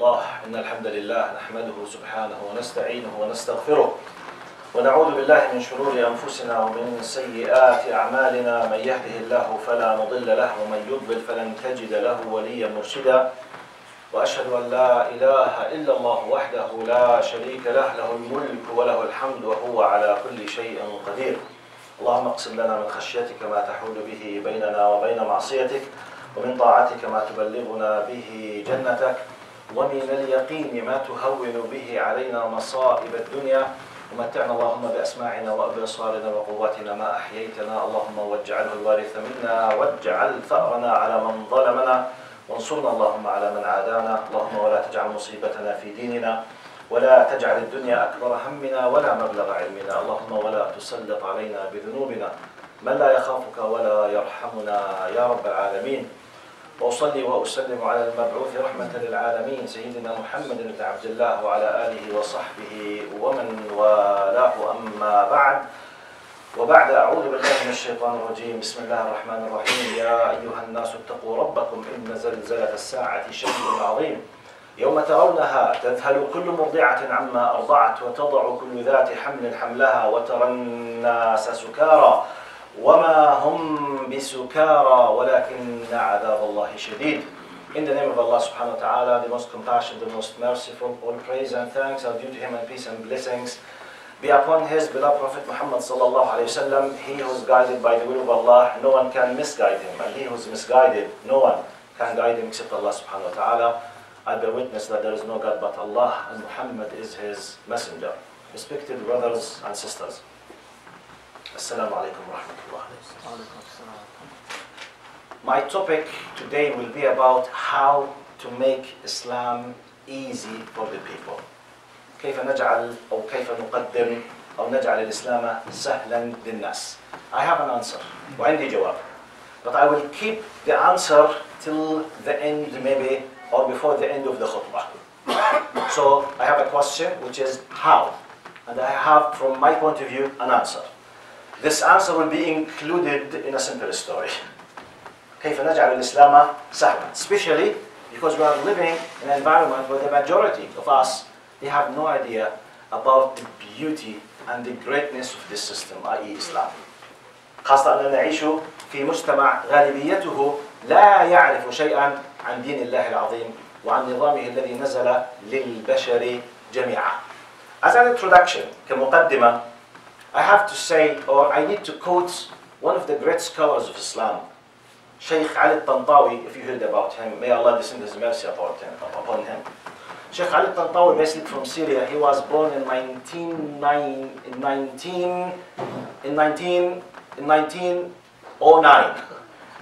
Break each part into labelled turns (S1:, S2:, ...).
S1: الله إن الحمد لله نحمده سبحانه ونستعينه ونستغفره ونعوذ بالله من شرور أنفسنا ومن سيئات أعمالنا من يهده الله فلا مضل له ومن يضلل فلن تجد له وليا مرشدا وأشهد أن لا إله إلا الله وحده لا شريك له له الملك وله الحمد وهو على كل شيء قدير. اللهم اقسم لنا من خشيتك ما تحول به بيننا وبين معصيتك ومن طاعتك ما تبلغنا به جنتك ومن اليقين ما تهون به علينا مصائب الدنيا ومتعنا اللهم بأسماعنا وأبصارنا وقواتنا ما أحييتنا اللهم واجعله الوارث منا واجعل ثأرنا على من ظلمنا وانصرنا اللهم على من عادانا اللهم ولا تجعل مصيبتنا في ديننا ولا تجعل الدنيا أكبر همنا ولا مبلغ علمنا اللهم ولا تسلط علينا بذنوبنا من لا يخافك ولا يرحمنا يا رب العالمين. وأصلي وأسلم على المبعوث رحمة للعالمين سيدنا محمد بن عبد الله وعلى آله وصحبه ومن والاه أما بعد أعوذ بالله من الشيطان الرجيم بسم الله الرحمن الرحيم. يا أيها الناس اتقوا ربكم إن زلزلة الساعة شيء عظيم يوم ترونها تذهل كل مرضعة عما أرضعت وتضع كل ذات حمل حملها وترى الناس سكارى وما هم بسكارى ولكن عذاب الله شديد. In the name of Allah subhanahu wa ta'ala, the most compassionate, the most merciful, all praise and thanks are due to him and peace and blessings be upon his beloved Prophet Muhammad sallallahu alayhi wa sallam. He who is guided by the will of Allah, no one can misguide him, and he who is misguided, no one can guide him except Allah subhanahu wa ta'ala. I bear witness that there is no God but Allah and Muhammad is his messenger. Respected brothers and sisters, Assalamu alaikum wa rahmatullah. My topic today will be about how to make Islam easy for the people. كيف نجعل أو كيف نقدم أو نجعل الإسلام سهلا للناس. I have an answer وعندي جواب, but I will keep the answer till the end maybe or before the end of the khutbah. So I have a question which is how, and I have from my point of view an answer. This answer will be included in a simple story. كيف نجعل الإسلام سهلا, especially because we are living in an environment where the majority of us, they have no idea about the beauty and the greatness of this system, i.e. Islam. خاصة أننا نعيش في مجتمع غالبيته لا يعرف شيئا عن دين الله العظيم وعن نظامه الذي نزل للبشر جميعا. As an introduction, كمقدمة, I have to say, or I need to quote one of the great scholars of Islam, Sheikh Ali al-Tantawi, if you heard about him, may Allah descend his mercy upon him. Sheikh Ali al-Tantawi, basically from Syria, he was born in 1909,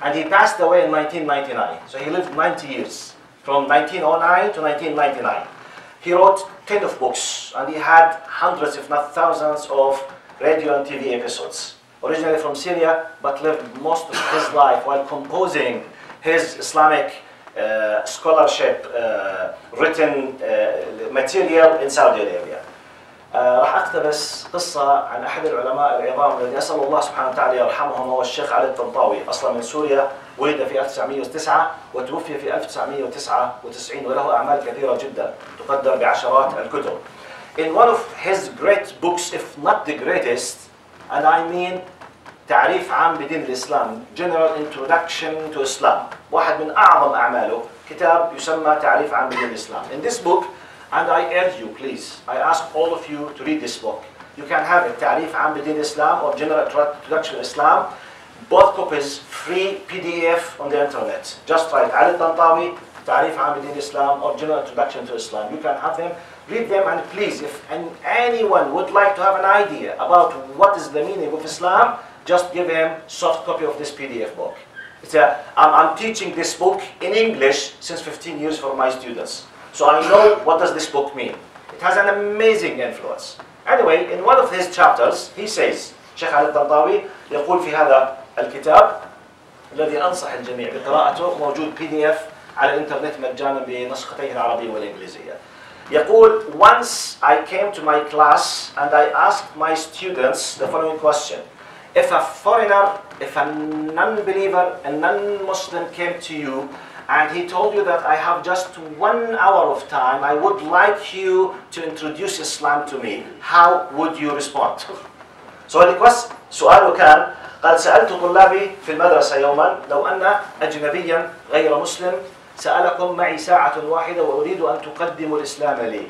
S1: and he passed away in 1999. So he lived 90 years, from 1909 to 1999. He wrote 10 of books, and he had hundreds, if not thousands, of radio and TV episodes. Originally from Syria, but lived most of his life while composing his Islamic scholarship written material in Saudi Arabia. راح أقتبس قصة عن أحد العلماء العظام الذي أسأل الله سبحانه وتعالى يرحمهم, هو الشيخ علي الطنطاوي, أصلا من سوريا, ولد في 1909 وتوفي في 1999 وله أعمال كثيرة جدا تقدر بعشرات الكتب. In one of his great books, if not the greatest, and I mean تعريف عام بدين الإسلام, General Introduction to Islam, واحد من أعظم أعماله كتاب يسمى تعريف عام بدين الإسلام. In this book, and I urge you, please, I ask all of you to read this book. You can have it, تعريف عام بدين الإسلام or General Introduction to Islam, both copies, free PDF on the internet. Just write Ali Tantawi, تعريف عام بدين الإسلام or General Introduction to Islam. You can have them. Read them, and please, if anyone would like to have an idea about what is the meaning of Islam, just give him a soft copy of this PDF book. I'm teaching this book in English since 15 years for my students. So I know what does this book mean. It has an amazing influence. Anyway, in one of his chapters, he says, Sheikh Ali al-Tantawi يقول في هذا الكتاب الذي أنصح الجميع بقراءته, موجود PDF على الإنترنت مجانا بنسختيه العربية والإنجليزية. يقول, once I came to my class and I asked my students the following question. If a foreigner, if a non-believer, a non-Muslim came to you and he told you that I have just 1 hour of time, I would like you to introduce Islam to me, how would you respond? So the question, سؤاله كان قال سألت طلابي في المدرسة يوما لو أن أجنبيا غير مسلم سألكم معي ساعة واحدة وأريد أن تقدموا الإسلام لي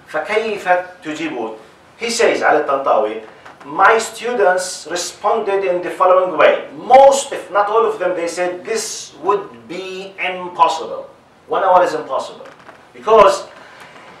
S1: فكيف تجيبون؟ He says على الطنطاوي, my students responded in the following way. Most, if not all of them, they said this would be impossible. 1 hour is impossible. Because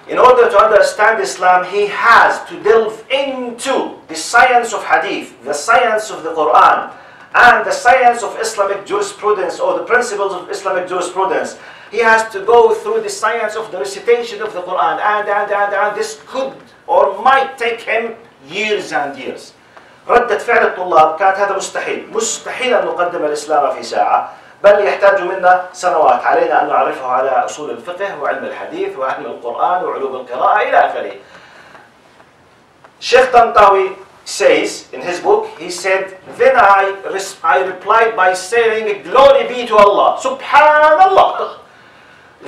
S1: in order to understand Islam, he has to delve into the science of hadith, the science of the Quran, and the science of Islamic jurisprudence, or the principles of Islamic jurisprudence. He has to go through the science of the recitation of the Quran, and this could or might take him years and years. ردة فعل الطلاب كانت هذا مستحيل أن نقدم الإسلام في ساعة، بل يحتاج منا سنوات. علينا أن نعرفه على أصول الفقه وعلم الحديث وعلم القرآن وعلوم القراءة إلى آخره. Sheikh Tantawi says in his book, he said, then I replied by saying, glory be to Allah, subhanallah.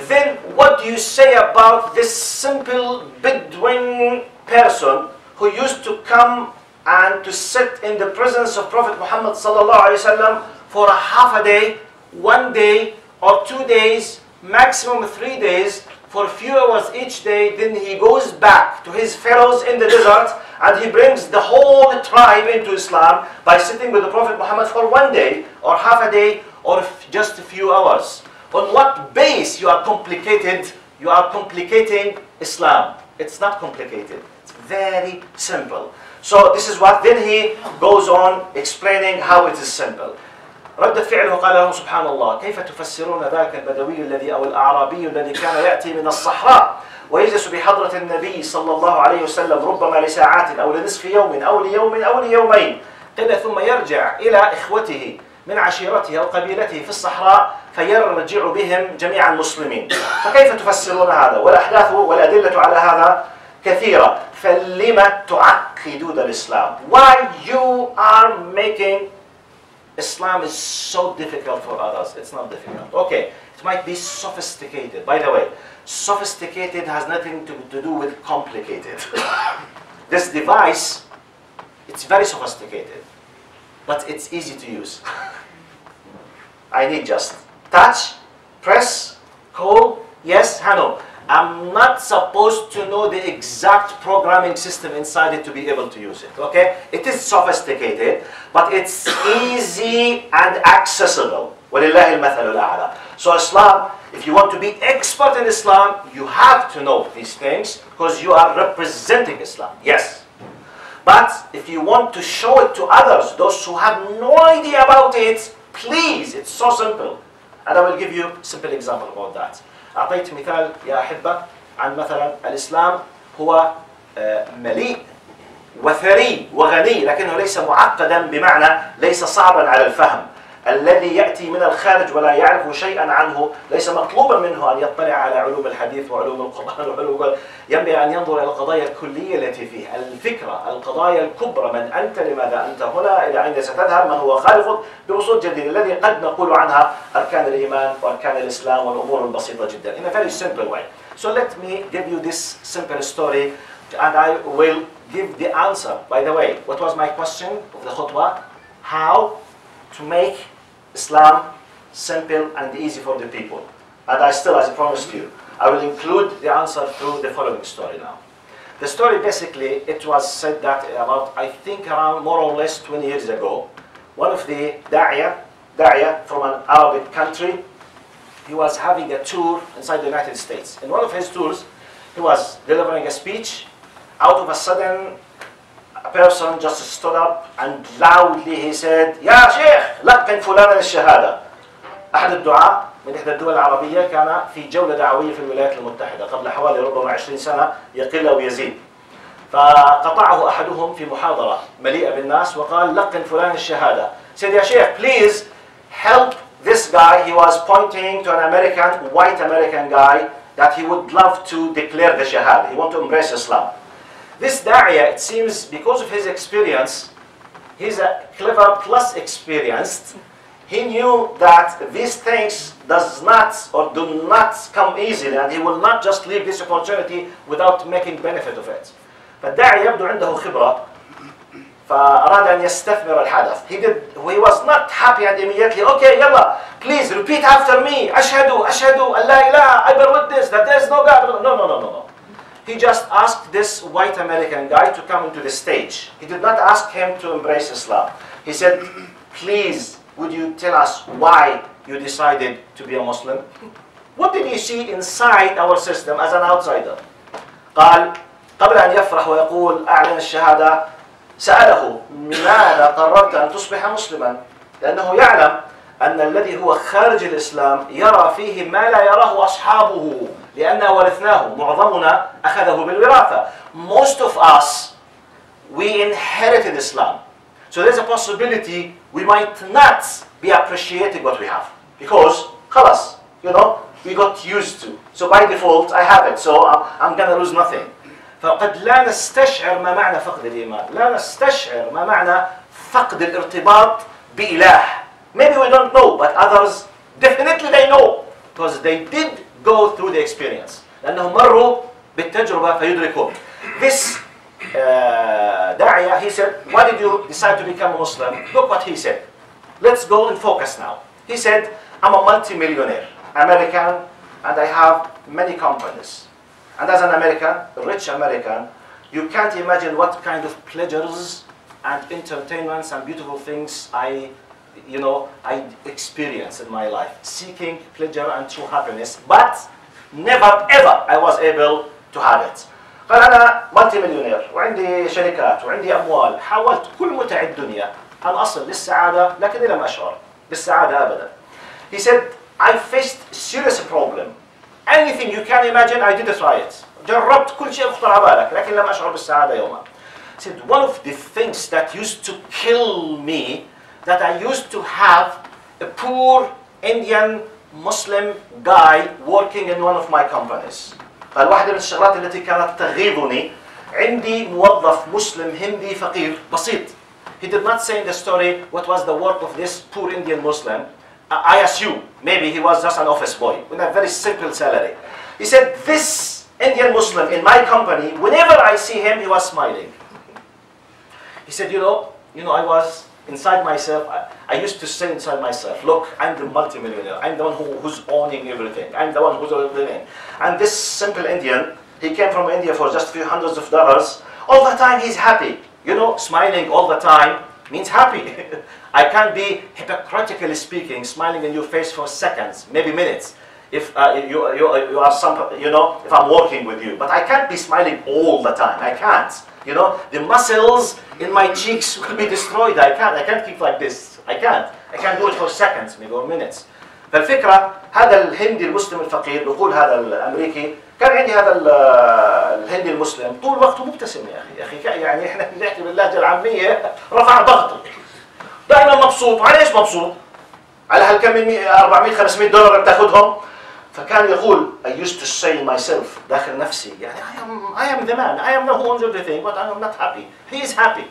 S1: Then what do you say about this simple Bedouin person who used to come and to sit in the presence of Prophet Muhammad sallallahu alaihi wasallam for a half a day, 1 day or 2 days, maximum 3 days, for a few hours each day, then he goes back to his fellows in the desert and he brings the whole tribe into Islam by sitting with the Prophet Muhammad for 1 day or half a day or just a few hours. On what base you are complicating Islam? It's not complicated. It's very simple. So this is what then he goes on explaining how it is simple. ردة فعله قال لهم سبحان الله كيف تفسرون ذاك البدوي الذي أو الأعرابي الذي كان يأتي من الصحراء ويجلس بحضرة النبي صلى الله عليه وسلم ربما لساعات أو لنصف يوم أو ليوم أو ليومين قيل ثم يرجع إلى إخوته من عشيرته أو قبيلته في الصحراء فيرجع بهم جميع المسلمين. فكيف تفسرون هذا؟ والأحداث والأدلة على هذا كثيرة. فلما تعقدون الإسلام? Why you are making Islam is so difficult for others? It's not difficult. Okay, it might be sophisticated. By the way, sophisticated has nothing to do with complicated. This device, it's very sophisticated, but it's easy to use. I need just touch, press, call, yes, hello. I'm not supposed to know the exact programming system inside it to be able to use it, okay? It is sophisticated, but it's easy and accessible. وَلِلَّهِ الْمَثَلُ الْأَعْلَى. So Islam, if you want to be expert in Islam, you have to know these things because you are representing Islam, yes. But if you want to show it to others, those who have no idea about it, please, it's so simple. And I will give you a simple example about that. أعطيت مثال يا أحبة عن مثلا الإسلام هو مليء وثري وغني لكنه ليس معقدا بمعنى ليس صعبا على الفهم. الذي يأتي من الخارج ولا يعرف شيئا عنه ليس مطلوبا منه أن يطلع على علوم الحديث وعلوم القرآن وعلوم ينبغي أن ينظر إلى القضايا الكلية التي فيه الفكرة القضايا الكبرى من أنت لماذا أنت هنا إلى أين ستذهب من هو خالقك بوصول جديد الذي قد نقول عنها أركان الإيمان وأركان الإسلام والأمور البسيطة جدا in a very simple way. So let me give you this simple story and I will give the answer. By the way, what was my question of the khutbah? How to make Islam simple and easy for the people. And I still, as I promised you, I will include the answer through the following story now. The story basically, it was said that about, I think around more or less 20 years ago, one of the Da'iya from an Arabic country, he was having a tour inside the United States. In one of his tours, he was delivering a speech. Out of a sudden, a person just stood up and loudly he said, يا شيخ لقن فلانا الشهادة. أحد الدعاة من إحدى الدول العربية كان في جولة دعوية في الولايات المتحدة قبل حوالي ربما 20 سنة يقل أو يزيد. فقطعه أحدهم في محاضرة مليئة بالناس وقال لقن فلان الشهادة. Said يا شيخ, please help this guy. He was pointing to an white American guy that he would love to declare the shahada. He wanted to embrace Islam. This Da'iya, it seems, because of his experience, he's a clever plus experienced, he knew that these things does not or do not come easily, and he will not just leave this opportunity without making benefit of it. فالداعي يبدو عنده خبرة فأراد أن يستثمر الحدث. He was not happy and immediately, okay, يلا, please repeat after me. أشهد أن لا إله, I bear witness that there is no God. No. He just asked this white American guy to come into the stage. He did not ask him to embrace Islam. He said, please, would you tell us why you decided to be a Muslim? What did you see inside our system as an outsider? قال قبل أن يفرح ويقول أعلن الشهادة سأله لماذا قررت أن تصبح مسلما؟ لأنه يعلم أن الذي هو خارج الإسلام يرى فيه ما لا يراه أصحابه لأننا ورثناه. معظمنا أخذه بالوراثة. Most of us, we inherited Islam. So there's a possibility we might not be appreciating what we have. Because, خلاص, we got used to. So by default, I have it. So I'm going to lose nothing. فقد لا نستشعر ما معنى فقد الإيمان. لا نستشعر ما معنى فقد الارتباط بإله. Maybe we don't know, but others definitely they know. Because they did go through the experience. لأنهم مروا بالتجربة فيدركون. This داعية, he said, why did you decide to become a Muslim? Look what he said. Let's go and focus now. He said, I'm a multi-millionaire, American, and I have many companies. And as an American, a rich American, you can't imagine what kind of pleasures and entertainments and beautiful things I experienced in my life, seeking pleasure and true happiness, but never ever I was able to have it. قال أنا مالتي مليونير وعندي شركات وعندي أموال، حاولت كل متع الدنيا أن أصل للسعادة لكني لم أشعر بالسعادة أبدا. He said, I faced serious problem. Anything you can imagine, I did try it. جربت كل شيء يخطر على بالك لكن لم أشعر بالسعادة يوما. He said, one of the things that used to kill me, that I used to have a poor Indian Muslim guy working in one of my companies. قال واحدة من الشغلات التي كانت تغيظني عندي موظف مسلم هندي فقير بسيط. He did not say in the story what was the work of this poor Indian Muslim. I assume maybe he was just an office boy with a very simple salary. He said, this Indian Muslim in my company, whenever I see him, he was smiling. He said, I was inside myself, I used to say inside myself, look, I'm the multimillionaire. I'm the one who's owning everything. I'm the one who's everything. And this simple Indian, he came from India for just a few hundreds of dollars. All the time he's happy. Smiling all the time means happy. I can't be, hypocritically speaking, smiling in your face for seconds, maybe minutes. If you are if I'm working with you. But I can't be smiling all the time. I can't. The muscles in my cheeks will be destroyed. I can't keep like this. I can't do it for seconds, maybe or minutes. فالفكرة هذا الهندي المسلم الفقير بيقول هذا الأمريكي كان عندي هذا الهندي المسلم طول وقته مبتسم يا أخي يعني إحنا بنحكي باللهجة العامية رفع ضغطه دائما مبسوط. على إيش مبسوط؟ على هالكم من 400-500 دولار بتاخذهم. فكان يقول I used to say myself داخل نفسي يعني I am the man, I am the who owns everything, but I am not happy. He is happy.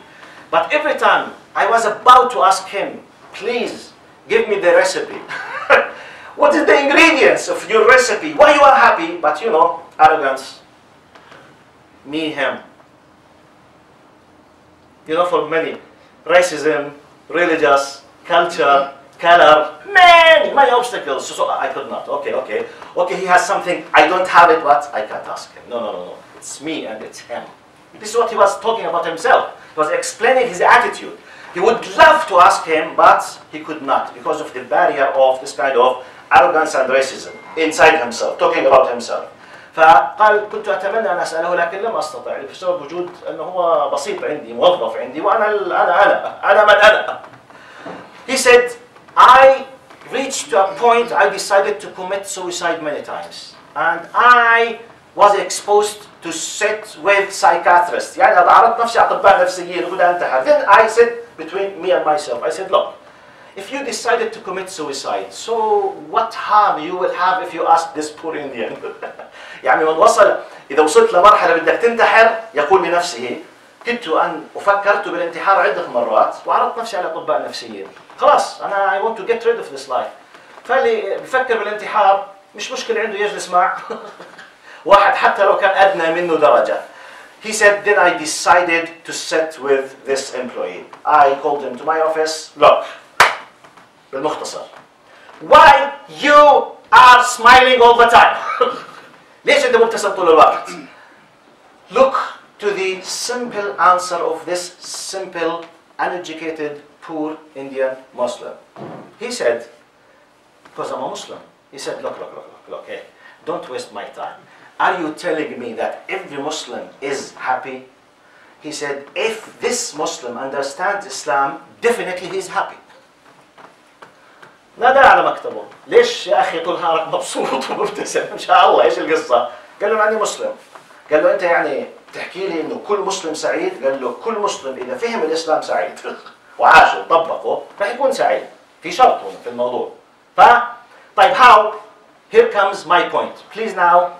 S1: But every time I was about to ask him, please give me the recipe. What is the ingredients of your recipe? Why you are happy? But arrogance. Me, him. For many, racism, religious, culture, color, many obstacles. So I could not. Okay, he has something, I don't have it, but I can't ask him. No. It's me and it's him. This is what he was talking about himself. He was explaining his attitude. He would love to ask him, but he could not because of the barrier of this kind of arrogance and racism inside himself, talking about himself. فقال كنت أتمنى أن أسأله لكن لم أستطع بسبب وجود أنه هو بسيط عندي موظف عندي وأنا أنا من أنا. He said, I reached to a point I decided to commit suicide many times, and I was exposed to sit with psychiatrists. يعني عرضت نفسي أطباء نفسيين وبدأ أنتحر. Then I said between me and myself, I said, look, if you decided to commit suicide, so what harm you will have if you ask this poor Indian? يعني من إذا وصلت لمرحلة بدك تنتحر يقول لنفسه كنت فكرت بالانتحار عدة مرات وعرضت نفسي على أطباء نفسيين. خلاص أنا I want to get rid of this life. فاللي بفكر بالانتحار مش مشكلة عنده يجلس مع واحد حتى لو كان أدنى منه درجة. He said, then I decided to sit with this employee. I called him to my office. Look, بالمختصر, why you are smiling all the time? ليش أنت مبتسم طول الوقت? Look to the simple answer of this simple, uneducated, poor Indian Muslim. He said, because I'm a Muslim. He said, look, hey, don't waste my time. Are you telling me that every Muslim is happy? He said, if this Muslim understands Islam, definitely he is happy. نادى على مكتبه. ليش يا أخي طول نهارك مبسوط ومبتسم؟ إن شاء الله إيش القصة؟ قال له أنا مسلم. قال له أنت يعني تحكي لي إنه كل مسلم سعيد؟ قال له كل مسلم إذا فهم الإسلام سعيد وعاشه وطبقه راح يكون سعيد. في شرط هنا في الموضوع. طيب how? Here comes my point. Please now,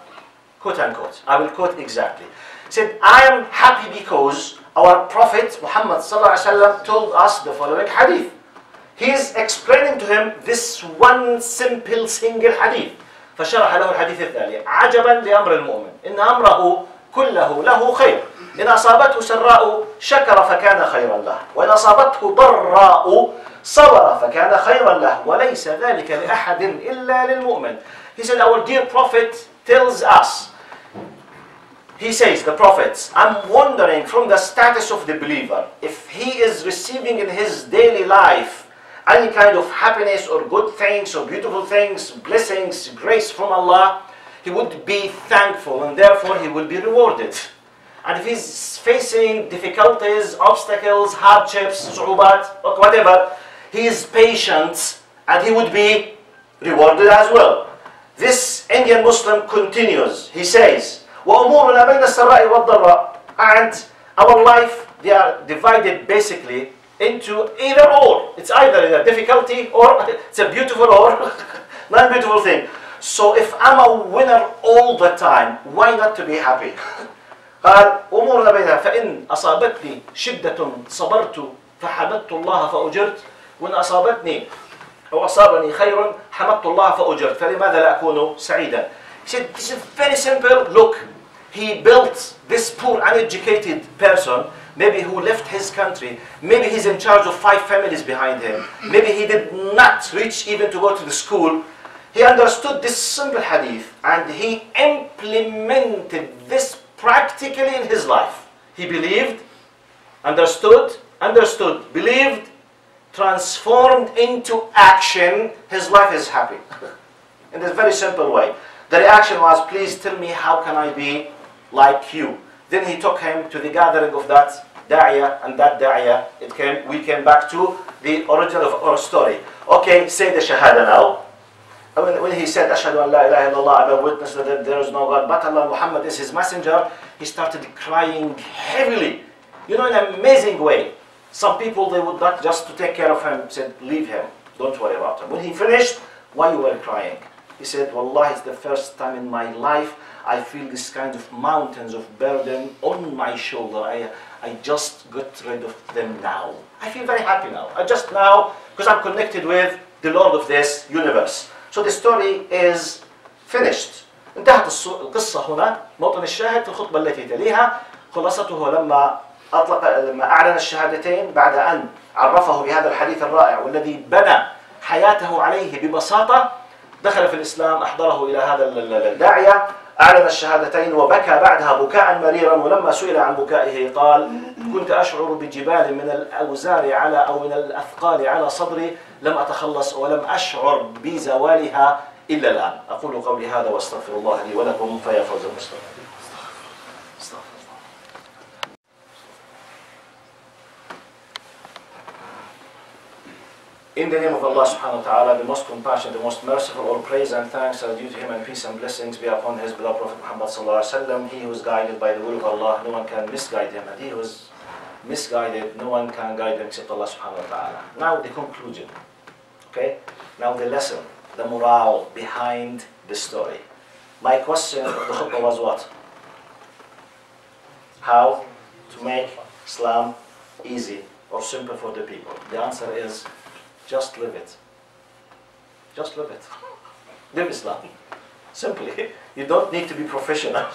S1: quote unquote. I will quote exactly. He said, I am happy because our Prophet Muhammad sallallahu alaihi wasallam told us the following hadith. He is explaining to him this one simple single hadith. فشرح له الحديث التالي: عجبا لأمر المؤمن إن أمره كله له خير إن أصابته سراء شكر فكان خيرا له وإن أصابته ضراء صبر فكان خيرا له وليس ذلك لأحد إلا للمؤمن. He said, our dear Prophet tells us, he says, the prophets, I'm wondering from the status of the believer, if he is receiving in his daily life any kind of happiness or good things or beautiful things, blessings, grace from Allah, he would be thankful and therefore he will be rewarded. And if he's facing difficulties, obstacles, hardships, صعوبات, whatever, he is patient and he would be rewarded as well. This Indian Muslim continues, he says, وَأُمُورُنَا بَيْنَ السَّرَّاءِ وَالضَّرَّاءِ. And our life, they are divided basically into either or. It's either a difficulty or it's a beautiful or non-beautiful thing. So if I'm a winner all the time, why not to be happy? قال أمورنا بينها فإن أصابتني شدة صبرت فحمدت الله فأجرت وإن أصابتني أو أصابني خير حمدت الله فأجرت فلماذا لا أكون سعيدا? He said, this is very simple. Look, he built this poor uneducated person, maybe who left his country, maybe he's in charge of 5 families behind him, maybe he did not reach even to go to the school. He understood this simple hadith and he implemented this practically in his life. He believed, understood, believed, transformed into action. His life is happy. In this very simple way. The reaction was, please tell me how can I be like you. Then he took him to the gathering of that da'iyah, and that da'iyah, we came back to the origin of our story. Okay, say the shahada now. When he said, Ashhadu an la ilaha illallah, I bear witness that there is no God but Allah, Muhammad is his messenger, he started crying heavily. You know, in an amazing way. Some people, they would not just to take care of him, said, leave him, don't worry about him. When he finished, why you were crying? He said, Wallah, it's the first time in my life I feel this kind of mountains of burden on my shoulder. I just got rid of them now. I feel very happy now. I just now, because I'm connected with the Lord of this universe. So the story is finished. انتهت القصة هنا. موطن الشاهد في الخطبة التي تليها. خلاصته لما أعلن الشهادتين بعد أن عرفه بهذا الحديث الرائع والذي بنى حياته عليه ببساطة، دخل في الإسلام، أحضره إلى هذا الداعية، أعلن الشهادتين وبكى بعدها بكاء مريرا. ولما سئل عن بكائه قال: كنت أشعر بجبال من الأوزار أو من الأثقال على صدري لم أتخلص ولم أشعر بزوالها إلا الآن. أقول قولي هذا واستغفر الله لي ولكم فيا فوز المسلمين. In the name of Allah subhanahu wa ta'ala, the most compassionate, the most merciful, all praise and thanks are due to him and peace and blessings be upon his beloved Prophet Muhammad sallallahu alaihi wasallam. He who is guided by the will of Allah, no one can misguide him, and he who is misguided, no one can guide him except Allah subhanahu wa ta'ala. Now the conclusion, okay? Now the lesson, the morale behind the story. My question of the khutbah was what? How to make Islam easy or simple for the people? The answer is Just live it. Just live it. Live Islam. Simply. You don't need to be professional.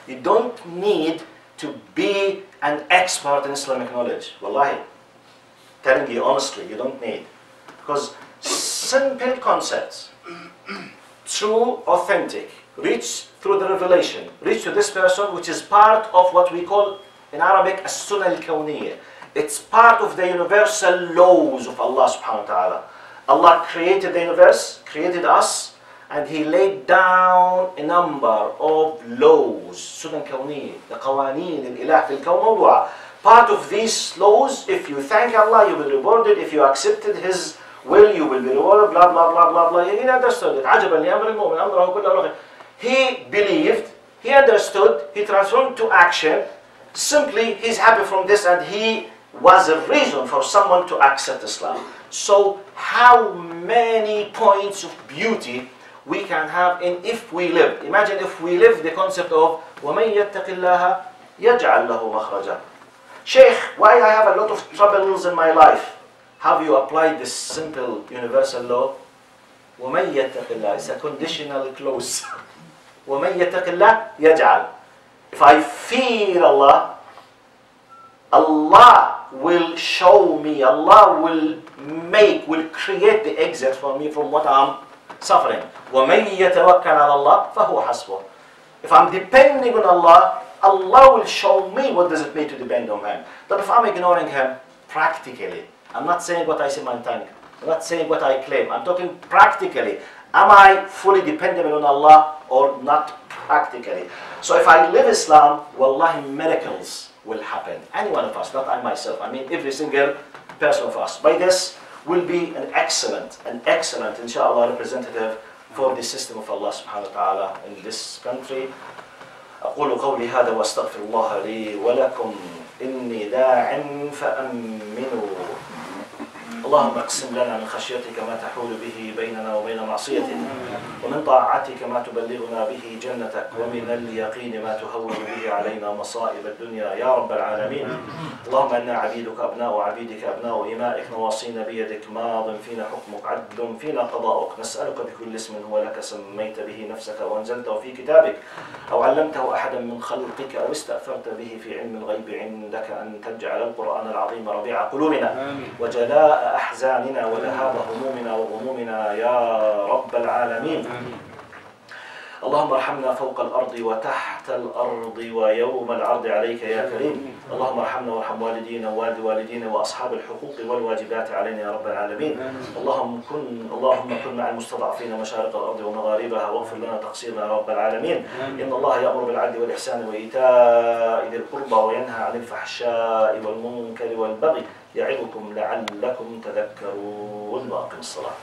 S1: You don't need to be an expert in Islamic knowledge. Wallahi. Telling you honestly, you don't need. Because simple concepts, true, authentic, reach through the revelation, reach to this person, which is part of what we call in Arabic as-sunnah al-kawniyya. It's part of the universal laws of Allah subhanahu wa ta'ala. Allah created the universe, created us, and He laid down a number of laws, sunnah al-kawniyya, the qawaneen al-ilah fil kawn mawdu'a. Part of these laws, if you thank Allah, you will be rewarded. If you accepted His will, you will be rewarded, blah, blah, blah, blah, blah. He understood it. عَجَبًا لِأَمْرِ الْمُؤْمِنِ أَمْرَهُ كُلَّهُ. He believed, he understood, he transformed to action. Simply, he's happy from this, and he was a reason for someone to accept Islam. So, how many points of beauty we can have in if we live. Imagine if we live the concept of وَمَنْ يَتَّقِ اللَّهَ يَجْعَلْ لَهُ مَخْرَجًا. Sheikh, why I have a lot of troubles in my life? Have you applied this simple universal law? وَمَنْ يَتَّقِ اللَّهِ. It's a conditional clause. وَمَنْ يَتَّقِ اللَّهِ يَجْعَلْ. If I fear Allah, Allah will show me, Allah will create the exit for me from what I'm suffering. وَمَنْ يَتَوَكَّلْ عَلَى اللَّهِ فَهُوَ حَسْبُهُ. If I'm depending on Allah, Allah will show me what does it mean to depend on Him. But if I'm ignoring Him practically, I'm not saying what I say in my tongue, I'm not saying what I claim, I'm talking practically. Am I fully dependent on Allah or not practically? So if I live Islam, wallahi, miracles will happen. Any one of us, not I myself, I mean every single person of us. By this, will be an excellent, inshallah, representative for the system of Allah subhanahu wa ta'ala in this country. أقول قولي هذا وأستغفر الله لي ولكم إني داع فأمنوا. اللهم اقسم لنا من خشيتك ما تحول به بيننا وبين معصيتك ومن طاعتك ما تبلغنا به جنتك ومن اليقين ما تهون به علينا مصائب الدنيا يا رب العالمين. اللهم إنا عبيدك أبناء عبيدك أبناء إمائك نواصينا بيدك ماض فينا حكمك عدل فينا قضاؤك. نسألك بكل اسم هو لك سميت به نفسك وأنزلته في كتابك أو علمته أحدا من خلقك أو استأثرت به في علم الغيب عندك أن تجعل القرآن العظيم ربيع قلوبنا وجلاء أحزاننا وذهاب همومنا وغمومنا يا رب العالمين. اللهم ارحمنا فوق الأرض وتحت الأرض ويوم العرض عليك يا كريم. اللهم ارحمنا وارحم والدينا ووالد والدينا وأصحاب الحقوق والواجبات علينا يا رب العالمين. اللهم كن مع المستضعفين مشارق الأرض ومغاربها واغفر لنا تقصيرنا يا رب العالمين. إن الله يأمر بالعدل والإحسان وإيتاء ذي القربى وينهى عن الفحشاء والمنكر والبغي يعظكم لعلكم تذكرون. وأقم الصلاة.